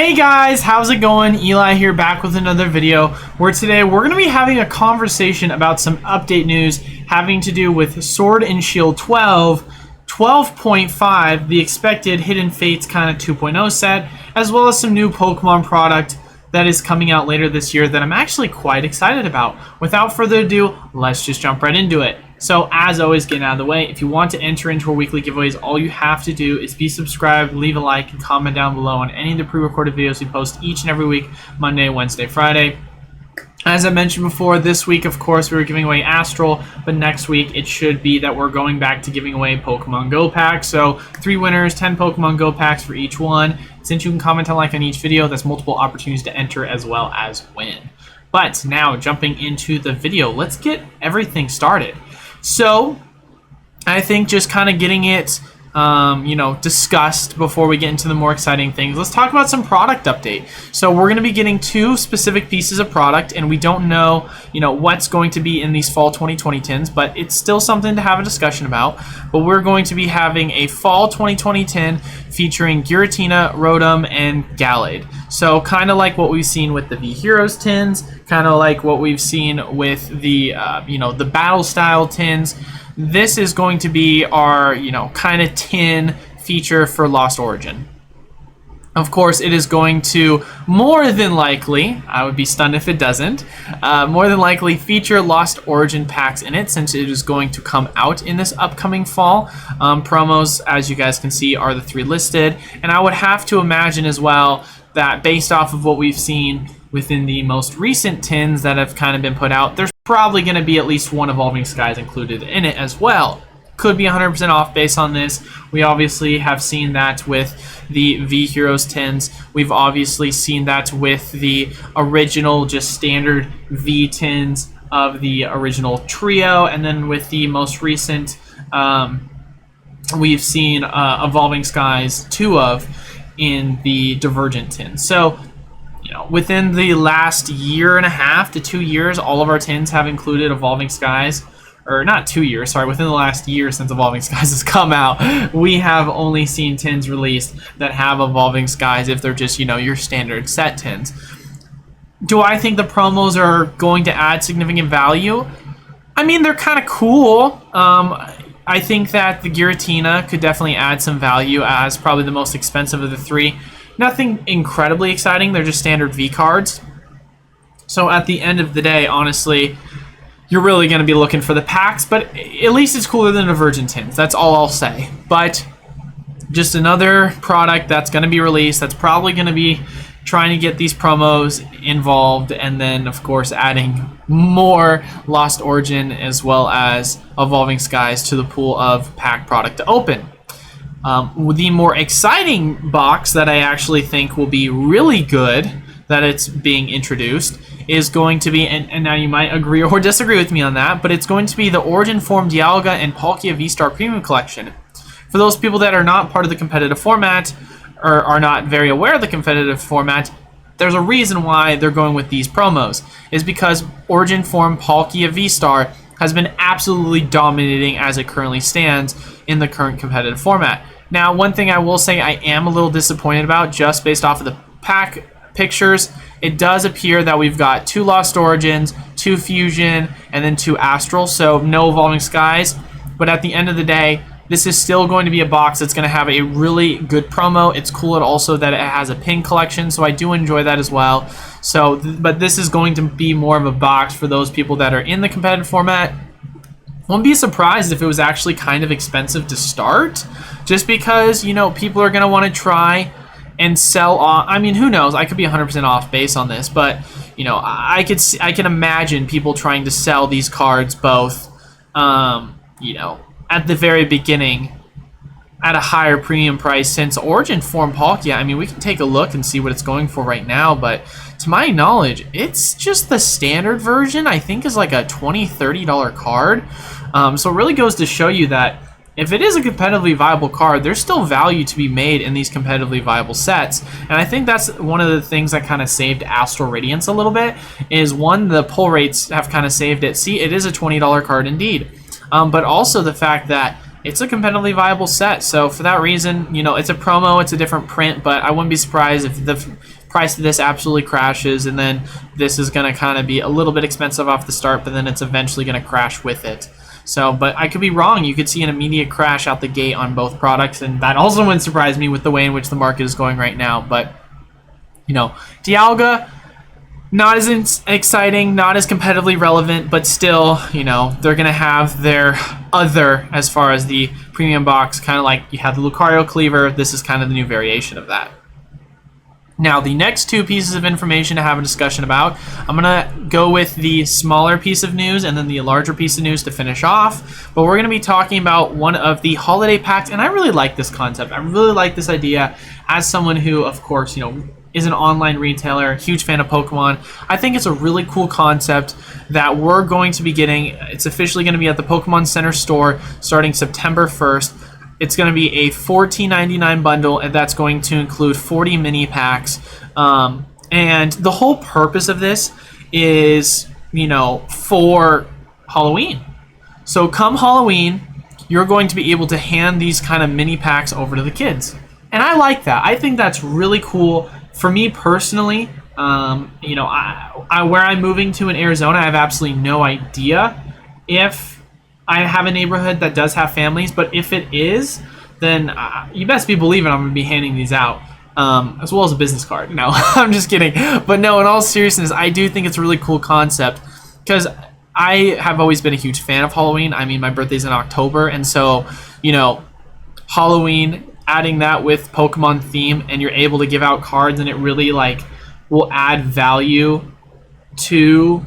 Hey guys, how's it going? Eli here, back with another video where today we're going to be having a conversation about some update news having to do with Sword and Shield 12, 12.5, the expected Hidden Fates kind of 2.0 set, as well as some new Pokemon product that is coming out later this year that I'm actually quite excited about. Without further ado, let's just jump right into it. So as always, getting out of the way, if you want to enter into our weekly giveaways, all you have to do is be subscribed, leave a like, and comment down below on any of the pre-recorded videos we post each and every week, Monday, Wednesday, Friday. As I mentioned before, this week, of course, we were giving away Astral, but next week it should be that we're going back to giving away Pokemon Go packs. So 3 winners, 10 Pokemon Go packs for each one. Since you can comment and like on each video, that's multiple opportunities to enter as well as win. But now, jumping into the video, let's get everything started. So, I think just kind of getting it, discussed before we get into the more exciting things. Let's talk about some product update. So, we're going to be getting 2 specific pieces of product, and we don't know, what's going to be in these fall 2020 tins, but it's still something to have a discussion about. But we're going to be having a fall 2020 tin featuring Giratina, Rotom, and Gallade. So, kind of like what we've seen with the V Heroes tins, kind of like what we've seen with the, the battle style tins. This is going to be our, kind of tin feature for Lost Origin. Of course, it is going to more than likely, I would be stunned if it doesn't, more than likely feature Lost Origin packs in it, since it is going to come out in this upcoming fall. Promos, as you guys can see, are the 3 listed, and I would have to imagine as well that based off of what we've seen within the most recent tins that have kind of been put out, there's probably going to be at least 1 Evolving Skies included in it as well. Could be 100% off based on this. We obviously have seen that with the V Heroes tins. We've obviously seen that with the original just standard V tins of the original trio, and then with the most recent we've seen Evolving Skies 2 of in the Divergent tin. So within the last year and a half to 2 years, all of our tins have included Evolving Skies. Or not 2 years, sorry, within the last year since Evolving Skies has come out, we have only seen tins released that have Evolving Skies if they're just, your standard set tins. Do I think the promos are going to add significant value? I mean, they're kind of cool. I think that the Giratina could definitely add some value as probably the most expensive of the 3. Nothing incredibly exciting, they're just standard V cards. So at the end of the day, honestly, you're really going to be looking for the packs, but at least it's cooler than Divergent tins. That's all I'll say. But just another product that's going to be released that's probably going to be trying to get these promos involved, and then, of course, adding more Lost Origin as well as Evolving Skies to the pool of pack product to open. The more exciting box that I actually think will be really good that it's being introduced is going to be, and now you might agree or disagree with me on that, but it's going to be the Origin Form Dialga and Palkia V-Star Premium Collection. For those people that are not part of the competitive format, or are not very aware of the competitive format, there's a reason why they're going with these promos, is because Origin Form Palkia V-Star has been absolutely dominating as it currently stands in the current competitive format. Now, one thing I will say I am a little disappointed about, just based off of the pack pictures, it does appear that we've got 2 Lost Origins, 2 Fusion, and then 2 Astral, so no Evolving Skies. But at the end of the day, this is still going to be a box that's going to have a really good promo. It's cool also that it has a pin collection, so I do enjoy that as well. So, but this is going to be more of a box for those people that are in the competitive format. Wouldn't be surprised if it was actually kind of expensive to start, just because, people are going to want to try and sell off. I mean, who knows? I could be 100% off based on this, but I can imagine people trying to sell these cards both, at the very beginning at a higher premium price, since Origin Form Palkia, I mean, we can take a look and see what it's going for right now, but to my knowledge, it's just the standard version, I think, is like a $20, $30 card. So it really goes to show you that if it is a competitively viable card, there's still value to be made in these competitively viable sets. And I think that's one of the things that kind of saved Astral Radiance a little bit, is one, the pull rates have kind of saved it. See, it is a $20 card indeed. But also the fact that it's a competitively viable set. So for that reason, it's a promo, it's a different print, but I wouldn't be surprised if the price of this absolutely crashes, and then this is going to kind of be a little bit expensive off the start, but then it's eventually going to crash with it. So, but I could be wrong. You could see an immediate crash out the gate on both products, and that also wouldn't surprise me with the way in which the market is going right now. But, Dialga, not as exciting, not as competitively relevant, but still, they're going to have their other as far as the premium box, kind of like you had the Lucario Cleaver. This is kind of the new variation of that. Now, the next two pieces of information to have a discussion about, I'm going to go with the smaller piece of news and then the larger piece of news to finish off. But we're going to be talking about one of the holiday packs, and I really like this concept. I really like this idea as someone who, of course, is an online retailer, huge fan of Pokemon. I think it's a really cool concept that we're going to be getting. It's officially going to be at the Pokemon Center store starting September 1st. It's going to be a $14.99 bundle, and that's going to include 40 mini packs. And the whole purpose of this is, for Halloween. So come Halloween, you're going to be able to hand these kind of mini packs over to the kids. And I like that. I think that's really cool. For me personally, where I'm moving to in Arizona, I have absolutely no idea if I have a neighborhood that does have families, but if it is, then you best be believing I'm going to be handing these out, as well as a business card. No, I'm just kidding. But no, in all seriousness, I do think it's a really cool concept because I have always been a huge fan of Halloween. I mean, my birthday's in October, and so, Halloween, adding that with Pokemon theme, and you're able to give out cards, and it really, will add value to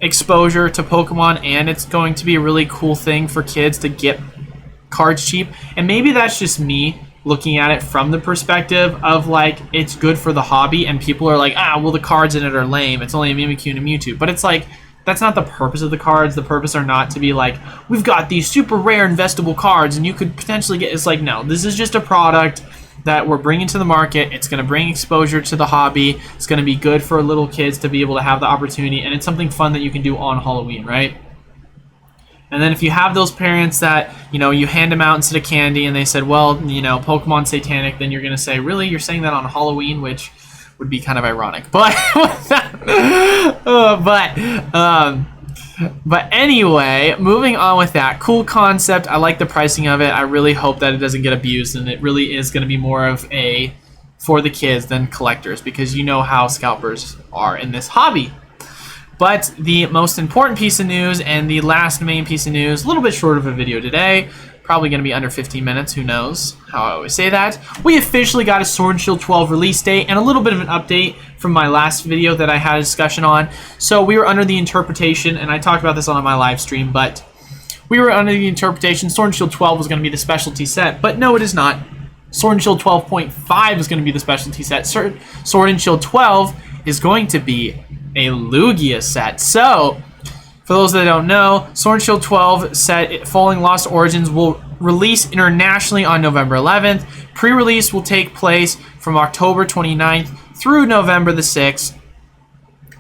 exposure to Pokemon, and it's going to be a really cool thing for kids to get cards cheap. And maybe that's just me looking at it from the perspective of it's good for the hobby, and people are like, well, the cards in it are lame, it's only a Mimikyu and a Mewtwo. But it's that's not the purpose of the cards. The purpose are not to be we've got these super rare investable cards and you could potentially get. It's no, this is just a product that we're bringing to the market. It's going to bring exposure to the hobby. It's going to be good for little kids to be able to have the opportunity, and it's something fun that you can do on Halloween, right? And then if you have those parents that, you hand them out instead of candy, and they said, well, Pokemon's satanic, then you're going to say, really? You're saying that on Halloween, which would be kind of ironic. But, but anyway, moving on with that. Cool concept. I like the pricing of it. I really hope that it doesn't get abused, and it really is going to be more of a for the kids than collectors, because you know how scalpers are in this hobby. But the most important piece of news and the last main piece of news, a little bit short of a video today, probably going to be under 15 minutes, who knows how I always say that. We officially got a Sword and Shield 12 release date and a little bit of an update from my last video that I had a discussion on. So we were under the interpretation, and I talked about this on my live stream, but we were under the interpretation Sword and Shield 12 was going to be the specialty set, but no, it is not. Sword and Shield 12.5 is going to be the specialty set. Sword and Shield 12 is going to be a Lugia set. So, for those that don't know, Sword and Shield 12 set Falling Lost Origins will release internationally on November 11th. Pre-release will take place from October 29th through November the 6th.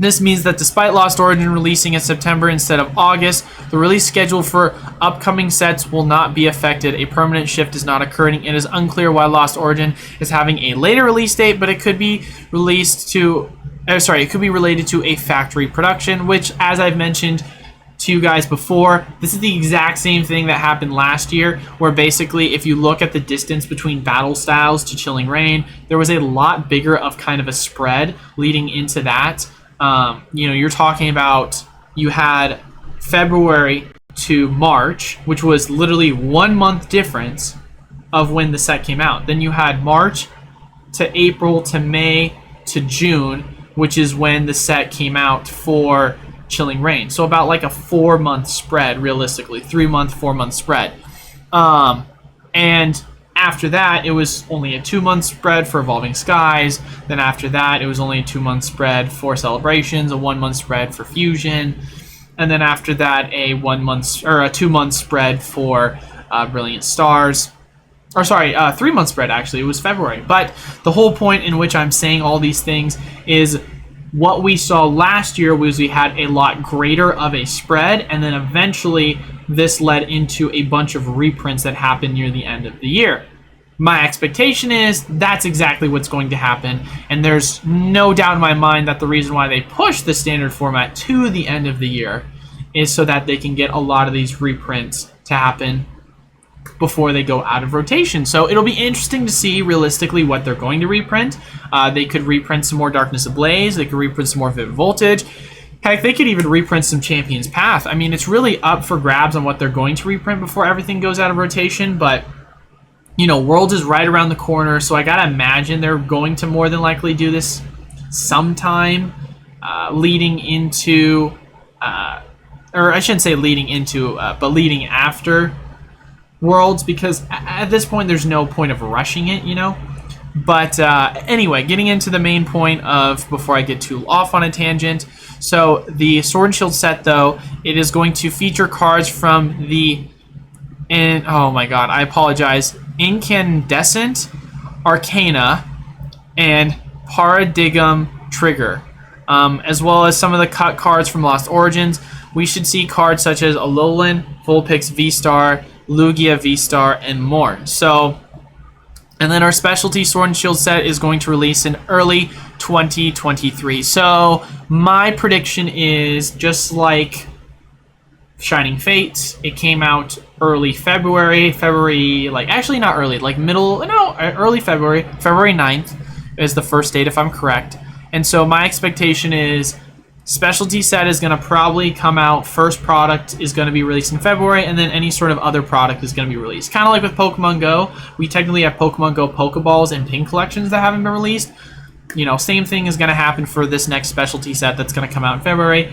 This means that despite Lost Origin releasing in September instead of August, the release schedule for upcoming sets will not be affected. A permanent shift is not occurring. It is unclear why Lost Origin is having a later release date, but it could be it could be related to a factory production, which, as I've mentioned to you guys before, this is the exact same thing that happened last year, where basically if you look at the distance between battle styles to Chilling Reign, there was a lot bigger of kind of a spread leading into that. You're talking about, you had February to March, which was literally 1 month difference of when the set came out. Then you had March to April to May to June, which is when the set came out for Chilling Reign. So about a 4 month spread, realistically, 3 month, 4 month spread. And after that, it was only a 2 month spread for Evolving Skies. Then after that, it was only a 2 month spread for Celebrations, a 1 month spread for Fusion, and then after that, a 2 month spread for Brilliant Stars. 3 month spread, actually. It was February. But the whole point in which I'm saying all these things is What we saw last year was we had a lot greater of a spread, and then eventually this led into a bunch of reprints that happened near the end of the year. My expectation is that's exactly what's going to happen, and there's no doubt in my mind that the reason why they pushed the standard format to the end of the year is so that they can get a lot of these reprints to happen before they go out of rotation. So it'll be interesting to see realistically what they're going to reprint. They could reprint some more Darkness Ablaze, they could reprint some more Vivid Voltage. Heck, they could even reprint some Champion's Path. I mean, it's really up for grabs on what they're going to reprint before everything goes out of rotation, but you know, Worlds is right around the corner, so I gotta imagine they're going to more than likely do this sometime leading into, or I shouldn't say leading into, but leading after Worlds, because at this point there's no point of rushing it, you know? But anyway, getting into the main point of, before I get too off on a tangent, so the Sword and Shield set, though, it is going to feature cards from the, oh my god, I apologize, Incandescent Arcana and Paradigm Trigger, as well as some of the cut cards from Lost Origins. We should see cards such as Alolan, Vulpix V-Star, Lugia V-Star, and more. So, and then our specialty Sword and Shield set is going to release in early 2023. So my prediction is just like Shining Fates, it came out early February, like actually not early, like early February, February 9th is the first date if I'm correct. And so my expectation is specialty set is going to probably come out, first product is going to be released in February, and then any sort of other product is going to be released. Kind of like with Pokemon Go, we technically have Pokemon Go Pokeballs and pin collections that haven't been released. You know, same thing is going to happen for this next specialty set that's going to come out in February.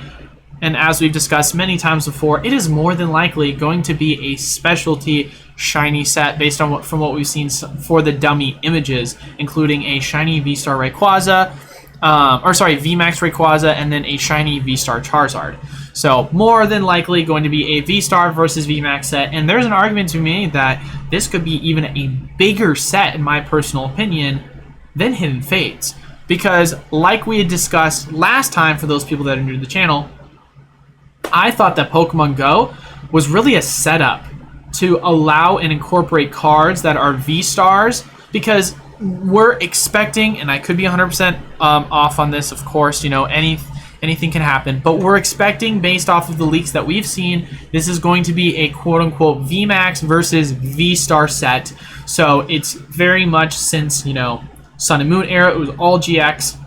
And as we've discussed many times before, it is more than likely going to be a specialty shiny set based on from what we've seen for the dummy images, including a shiny V-Star Rayquaza, VMAX Rayquaza, and then a shiny V-Star Charizard. So more than likely going to be a V-Star versus VMAX set, and there's an argument to me that this could be even a bigger set, in my personal opinion, than Hidden Fates. Because like we had discussed last time, for those people that are new to the channel, I thought that Pokemon Go was really a setup to allow and incorporate cards that are V-Stars, because we're expecting, and I could be 100% off on this, of course, you know, anything can happen, but we're expecting, based off of the leaks that we've seen, this is going to be a quote-unquote VMAX versus V-Star set. So it's very much since, you know, Sun and Moon era, it was all GX.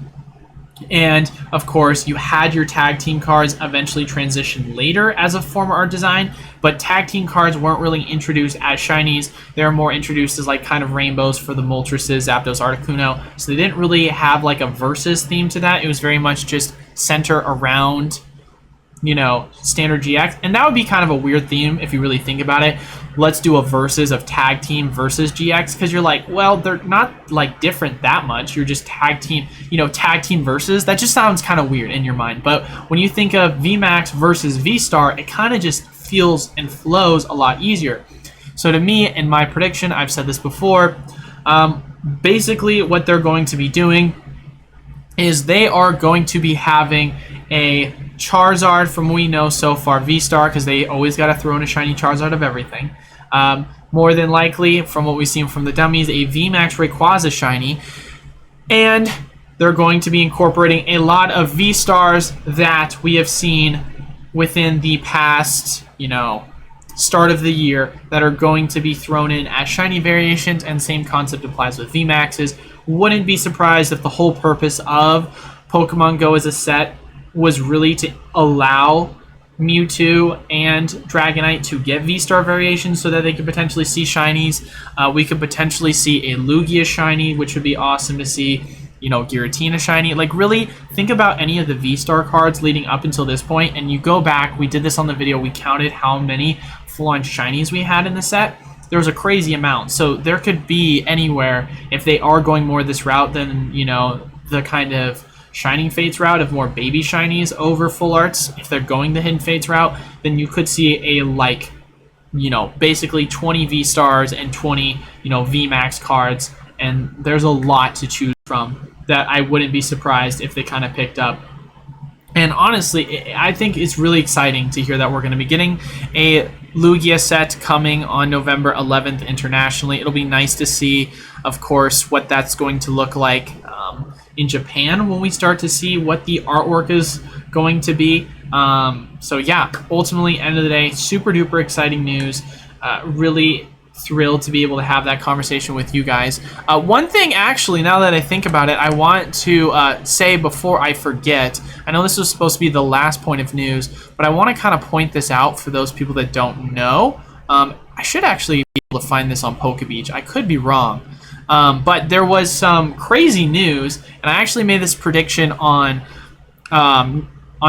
And of course, you had your tag team cards eventually transition later as a form of art design, but tag team cards weren't really introduced as shinies. They were more introduced as like kind of rainbows for the Moltres, Zapdos, Articuno. So they didn't really have like a versus theme to that. It was very much just center around, you know, standard GX. And that would be kind of a weird theme if you really think about it. Let's do a versus of tag team versus GX, because you're like, well, they're not like different that much. You're just tag team, you know, tag team versus. That just sounds kind of weird in your mind. But when you think of VMAX versus V-Star, it kind of just feels and flows a lot easier. So to me, in my prediction, I've said this before, basically what they're going to be doing is they are going to be having a Charizard, from what we know so far, V-Star, because they always got to throw in a shiny Charizard of everything. More than likely, from what we've seen from the dummies, a VMAX Rayquaza shiny. And they're going to be incorporating a lot of V-Stars that we have seen within the past, you know, start of the year, that are going to be thrown in as shiny variations, and same concept applies with VMAXs. Wouldn't be surprised if the whole purpose of Pokemon Go as a set was really to allow Mewtwo and Dragonite to get V-Star variations so that they could potentially see shinies. We could potentially see a Lugia shiny, which would be awesome to see. You know, Giratina shiny. Like, really think about any of the V-Star cards leading up until this point, and you go back, we did this on the video, we counted how many full-on shinies we had in the set. There was a crazy amount. So there could be anywhere, if they are going more this route than, you know, the kind of Shining Fates route of more baby shinies over full arts, if they're going the Hidden Fates route, then you could see a, like, you know, basically 20 V-Stars and 20, you know, VMAX cards, and there's a lot to choose from. that I wouldn't be surprised if they kind of picked up. And honestly, I think it's really exciting to hear that we're going to be getting a Lugia set coming on November 11th internationally. It'll be nice to see, of course, what that's going to look like in Japan when we start to see what the artwork is going to be. So yeah, ultimately, end of the day, super duper exciting news. Really thrilled to be able to have that conversation with you guys. One thing, actually, now that I think about it, I want to say before I forget, I know this was supposed to be the last point of news, but I want to kind of point this out for those people that don't know. I should actually be able to find this on PokeBeach. I could be wrong. But there was some crazy news, and I actually made this prediction on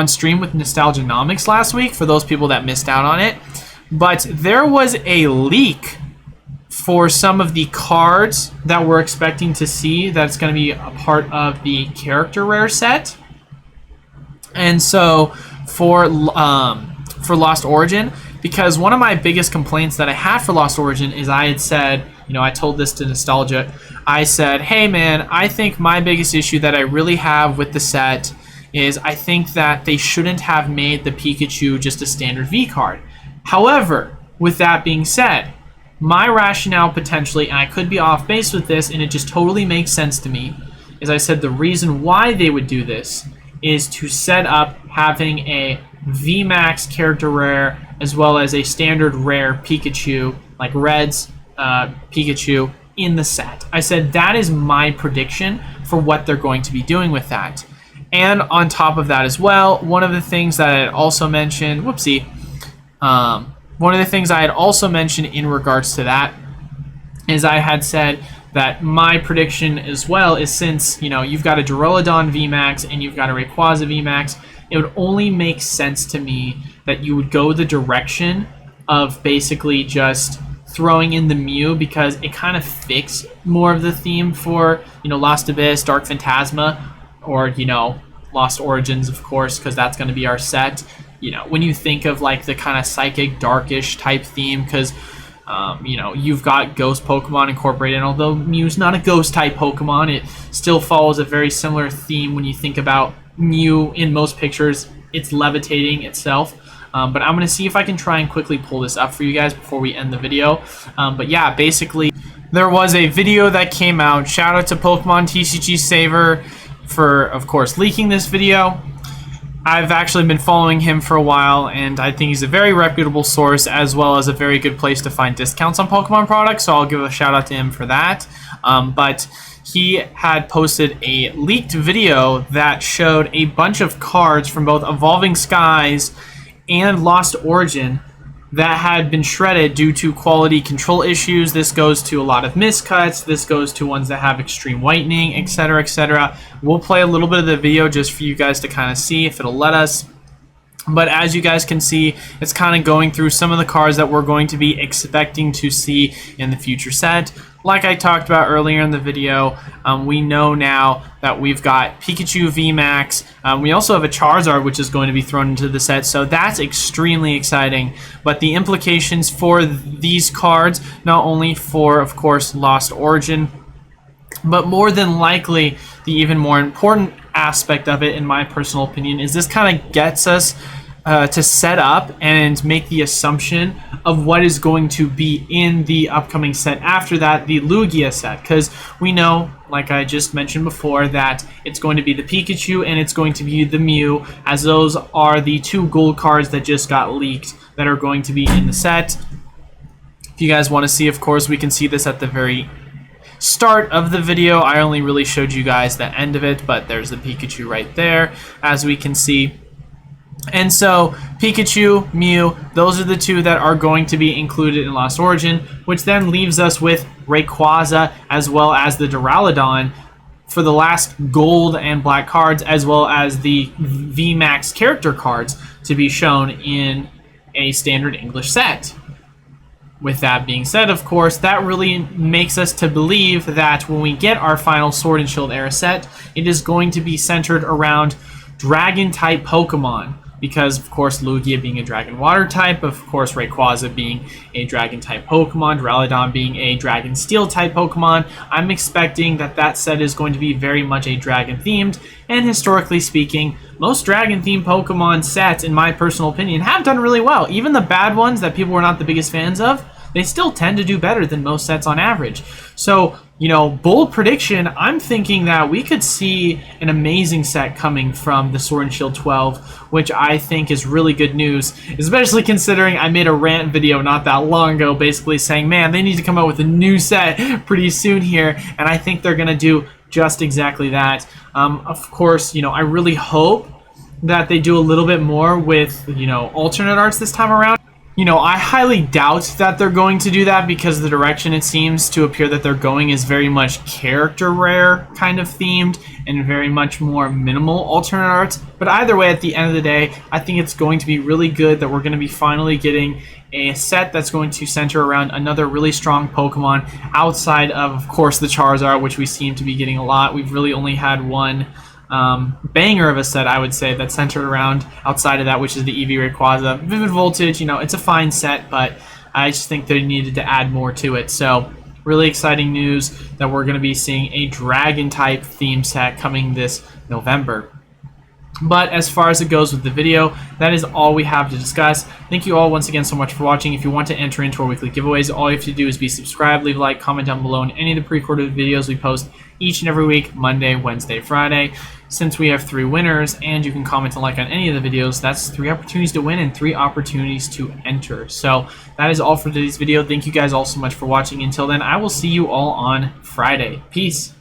stream with Nostalgianomics last week for those people that missed out on it. But there was a leak for some of the cards that we're expecting to see that's going to be a part of the character rare set. And so for Lost Origin, because one of my biggest complaints that I had for Lost Origin is I had said, you know, I told this to Nostalgia, I said, hey man, I think my biggest issue that I really have with the set is I think that they shouldn't have made the Pikachu just a standard V card. However, with that being said, my rationale potentially, and I could be off base with this, and it just totally makes sense to me, is I said the reason why they would do this is to set up having a VMAX character rare as well as a standard rare Pikachu, like Red's Pikachu, in the set. I said that is my prediction for what they're going to be doing with that. And on top of that as well, one of the things that I had also mentioned, one of the things I had also mentioned in regards to that is I had said that my prediction as well is, since, you know, you've got a Duraludon VMAX and you've got a Rayquaza VMAX, it would only make sense to me that you would go the direction of basically just throwing in the Mew, because it kind of fits more of the theme for, you know, Lost Abyss, Dark Phantasma, or, you know, Lost Origins, of course, because that's going to be our set. You know, when you think of like the kind of psychic, darkish type theme, because you know, you've got ghost Pokemon incorporated, and although Mew's not a ghost type Pokemon, it still follows a very similar theme. When you think about Mew in most pictures, it's levitating itself. But I'm going to see if I can try and quickly pull this up for you guys before we end the video. But yeah, basically, there was a video that came out. Shout out to Pokemon TCG Saver for, of course, leaking this video. I've actually been following him for a while, and I think he's a very reputable source, as well as a very good place to find discounts on Pokemon products, so I'll give a shout out to him for that. But he had posted a leaked video that showed a bunch of cards from both Evolving Skies and Lost Origin that had been shredded due to quality control issues. This goes to a lot of miscuts. This goes to ones that have extreme whitening, etc., etc. We'll play a little bit of the video just for you guys to kind of see if it'll let us. But as you guys can see, it's kind of going through some of the cards that we're going to be expecting to see in the future set. Like I talked about earlier in the video, we know now that we've got Pikachu VMAX. We also have a Charizard, which is going to be thrown into the set, so that's extremely exciting. But the implications for these cards, not only for, of course, Lost Origin, but more than likely, the even more important aspect of it, in my personal opinion, is this kind of gets us to set up and make the assumption of what is going to be in the upcoming set after that, the Lugia set, because we know, like I just mentioned before, that it's going to be the Pikachu and it's going to be the Mew, as those are the two gold cards that just got leaked that are going to be in the set. If you guys want to see, of course, we can see this at the very start of the video. I only really showed you guys the end of it, but there's the Pikachu right there, as we can see. And so Pikachu, Mew, those are the two that are going to be included in Lost Origin, which then leaves us with Rayquaza as well as the Duraludon for the last gold and black cards, as well as the VMAX character cards to be shown in a standard English set. With that being said, of course, that really makes us to believe that when we get our final Sword and Shield era set, it is going to be centered around Dragon-type Pokemon, because of course Lugia being a dragon water type, of course Rayquaza being a dragon type Pokemon, Duraludon being a dragon steel type Pokemon. I'm expecting that set is going to be very much a dragon themed, and historically speaking, most dragon themed Pokemon sets, in my personal opinion, have done really well. Even the bad ones that people were not the biggest fans of, they still tend to do better than most sets on average. So, you know, bold prediction, I'm thinking that we could see an amazing set coming from the Sword and Shield 12, which I think is really good news, especially considering I made a rant video not that long ago basically saying, man, they need to come out with a new set pretty soon here, and I think they're going to do just exactly that. Of course, you know, I really hope that they do a little bit more with, you know, alternate arts this time around. You know, I highly doubt that they're going to do that because the direction it seems to appear that they're going is very much character rare kind of themed and very much more minimal alternate arts. But either way, at the end of the day, I think it's going to be really good that we're going to be finally getting a set that's going to center around another really strong Pokemon outside of course, the Charizard, which we seem to be getting a lot. We've really only had one banger of a set, I would say, that's centered around outside of that, which is the EV Rayquaza. Vivid Voltage, you know, it's a fine set, but I just think they needed to add more to it. So really exciting news that we're going to be seeing a dragon type theme set coming this November. But as far as it goes with the video, that is all we have to discuss. Thank you all once again so much for watching. If you want to enter into our weekly giveaways, all you have to do is be subscribed, leave a like, comment down below on any of the pre-recorded videos we post each and every week, Monday, Wednesday, Friday. Since we have 3 winners and you can comment and like on any of the videos, that's 3 opportunities to win and 3 opportunities to enter. So that is all for today's video. Thank you guys all so much for watching. Until then, I will see you all on Friday. Peace.